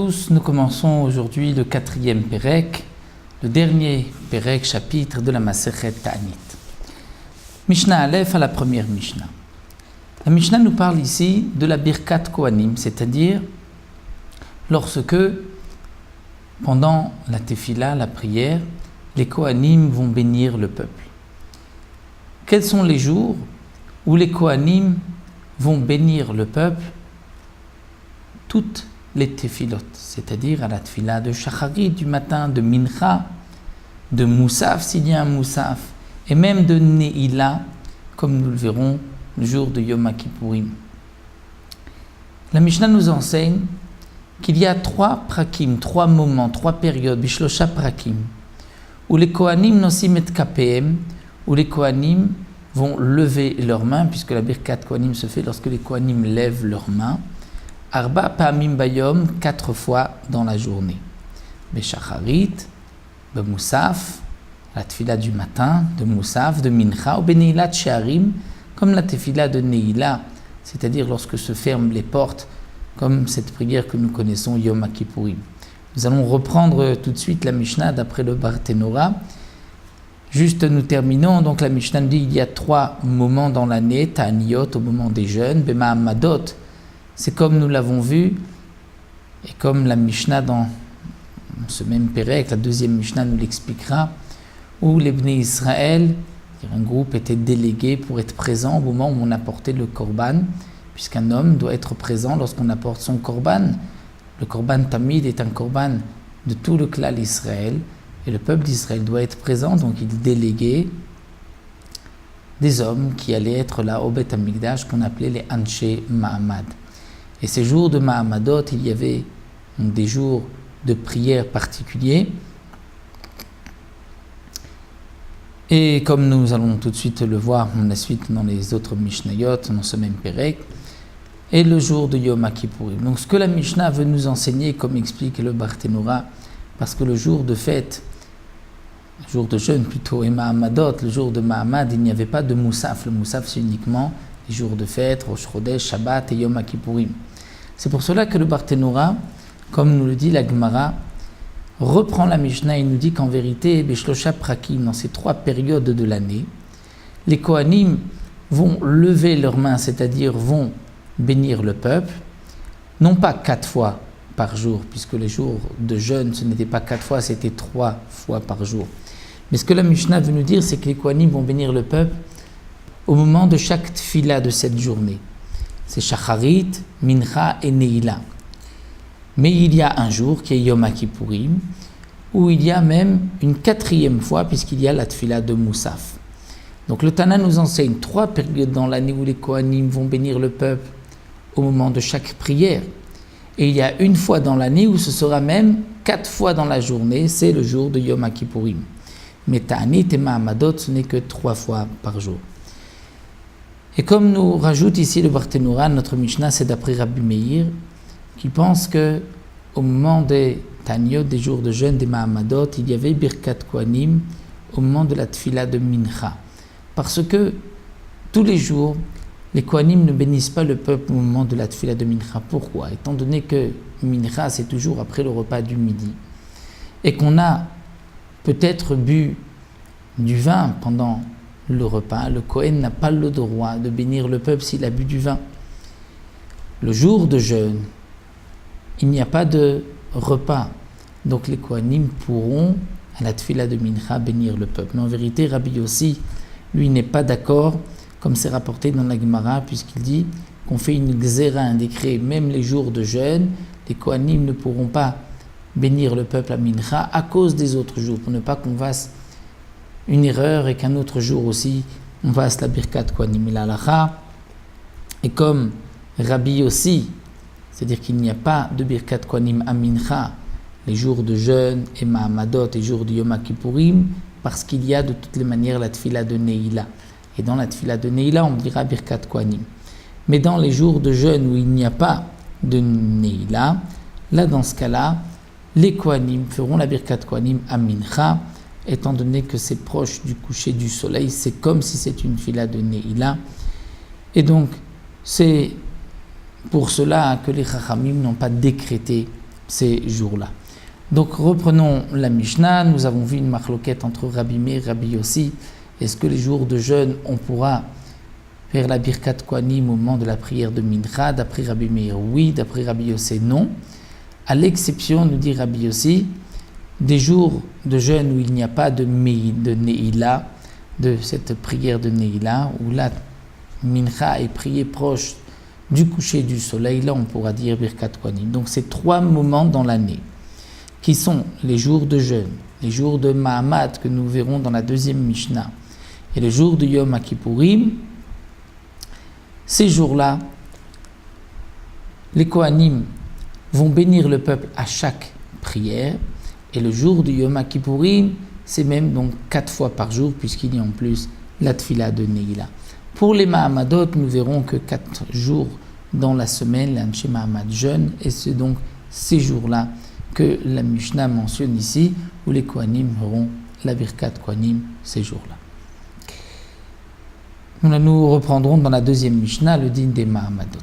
tous, nous commençons aujourd'hui le 4e Pérec, le dernier Pérec, chapitre de la Masechet Ta'anit. Mishnah Aleph à la première Mishnah. La Mishnah nous parle ici de la Birkat Kohanim, c'est-à-dire lorsque, pendant la Tefila, la prière, les Kohanim vont bénir le peuple. Quels sont les jours où les Kohanim vont bénir le peuple? Toutes les Tefilot, c'est-à-dire à la Tefila de Shacharit du matin, de Mincha, de Moussaf s'il y a un Moussaf, et même de Neila, comme nous le verrons le jour de Yom Kippourim. La Mishnah nous enseigne qu'il y a 3 prakim, 3 moments, 3 périodes, bishlosha prakim, où les Kohanim nosim et kapeem, où les Kohanim vont lever leurs mains, puisque la Birkat Kohanim se fait lorsque les Kohanim lèvent leurs mains, Arba Pamim Bayom, 4 fois dans la journée. Beshacharit, Bemoussaf, la tefila du matin, de Moussaf, de Mincha, ou Beneilat Sheharim, comme la tefila de Neila, c'est-à-dire lorsque se ferment les portes, comme cette prière que nous connaissons, Yom Kippourim. Nous allons reprendre tout de suite la Mishnah d'après le Barthénora. Juste nous terminons, donc la Mishnah dit il y a 3 moments dans l'année, Ta'aniyot au moment des jeûnes, Bema Amadot, c'est comme nous l'avons vu, et comme la Mishnah dans ce même Pérec, la 2e Mishnah nous l'expliquera, où les Bnei Israël, un groupe était délégué pour être présent au moment où on apportait le korban, puisqu'un homme doit être présent lorsqu'on apporte son korban. Le korban tamid est un korban de tout le clan d'Israël, et le peuple d'Israël doit être présent, donc il déléguait des hommes qui allaient être là au Beth Amikdash, qu'on appelait les Anshe Mahamad. Et ces jours de Mahamadot, il y avait des jours de prière particuliers. Et comme nous allons tout de suite le voir la suite dans les autres Mishnayot, dans ce même Pérec, et le jour de Yom Kippourim. Donc ce que la Mishnah veut nous enseigner, comme explique le Barthénora, parce que le jour de fête, le jour de jeûne plutôt, et Mahamadot, le jour de Mahamad, il n'y avait pas de Moussaf. Le Moussaf, c'est uniquement les jours de fête, Rosh Chodesh, Shabbat et Yom Kippourim. C'est pour cela que le Barthénora, comme nous le dit la Gemara, reprend la Mishnah et nous dit qu'en vérité, Beshlosha Prakim, dans ces 3 périodes de l'année, les Kohanim vont lever leurs mains, c'est-à-dire vont bénir le peuple, non pas 4 fois par jour, puisque les jours de jeûne, ce n'était pas 4 fois, c'était 3 fois par jour. Mais ce que la Mishnah veut nous dire, c'est que les Kohanim vont bénir le peuple au moment de chaque tefila de cette journée. C'est Shacharit, Mincha et Neila. Mais il y a un jour qui est Yom Kippourim, où il y a même une 4e fois, puisqu'il y a la tefila de Moussaf. Donc le Tana nous enseigne 3 périodes dans l'année où les Kohanim vont bénir le peuple au moment de chaque prière. Et il y a une fois dans l'année où ce sera même 4 fois dans la journée, c'est le jour de Yom Kippourim. Mais Ta'anit et Mahamadot, ce n'est que 3 fois par jour. Et comme nous rajoute ici le Barthénora, notre Mishnah, c'est d'après Rabbi Meir, qui pense que au moment des Ta'aniyot, des jours de jeûne, des Mahamadot, il y avait Birkat Kohanim au moment de la Tefila de Mincha. Parce que tous les jours, les Kohanim ne bénissent pas le peuple au moment de la Tefila de Mincha. Pourquoi? Étant donné que Mincha, c'est toujours après le repas du midi, et qu'on a peut-être bu du vin pendant le repas, le Kohen n'a pas le droit de bénir le peuple s'il a bu du vin. Le jour de jeûne, il n'y a pas de repas, donc les Kohanim pourront, à la Tefila de Mincha, bénir le peuple. Mais en vérité, Rabbi Yossi, lui, n'est pas d'accord, comme c'est rapporté dans la Gemara, puisqu'il dit qu'on fait une xéra, un décret, même les jours de jeûne, les Kohanim ne pourront pas bénir le peuple à Mincha à cause des autres jours, pour ne pas qu'on fasse une erreur et qu'un autre jour aussi on fasse la Birkat Kohanim et l'Halacha. Et comme Rabbi Yossi, c'est-à-dire qu'il n'y a pas de Birkat Kohanim à Mincha les jours de jeûne et Mahamadot et jours de Yom Kippourim, parce qu'il y a de toutes les manières la Tefila de Neila. Et dans la Tefila de Neila, on dira Birkat Kohanim. Mais dans les jours de jeûne où il n'y a pas de Neila, là dans ce cas-là, les Kohanim feront la Birkat Kohanim à Mincha, étant donné que c'est proche du coucher du soleil, c'est comme si c'est une fila de Neila. Et donc, c'est pour cela que les Chachamim n'ont pas décrété ces jours-là. Donc reprenons la Mishnah. Nous avons vu une marloquette entre Rabbi Meir et Rabbi Yossi. Est-ce que les jours de jeûne, on pourra faire la Birkat Kohanim au moment de la prière de Mincha? D'après Rabbi Meir, oui. D'après Rabbi Yossi, non. À l'exception, nous dit Rabbi Yossi, des jours de jeûne où il n'y a pas de Neila, de cette prière de Neila, où la Mincha est priée proche du coucher du soleil, là on pourra dire Birkat Kohanim. Donc c'est 3 moments dans l'année, qui sont les jours de jeûne, les jours de Mahamad que nous verrons dans la deuxième Mishnah, et le jour de Yom Kippourim. Ces jours-là, les Kohanim vont bénir le peuple à chaque prière, et le jour de Yom Kippourim, c'est même donc 4 fois par jour, puisqu'il y a en plus la Tfila de Neila. Pour les Mahamadot, nous verrons que 4 jours dans la semaine, l'Anshe Mahamad jeûne, et c'est donc ces jours-là que la Mishnah mentionne ici, où les Kohanim auront la Birkat Kohanim ces jours-là. Nous reprendrons dans la deuxième Mishnah le din des Mahamadot.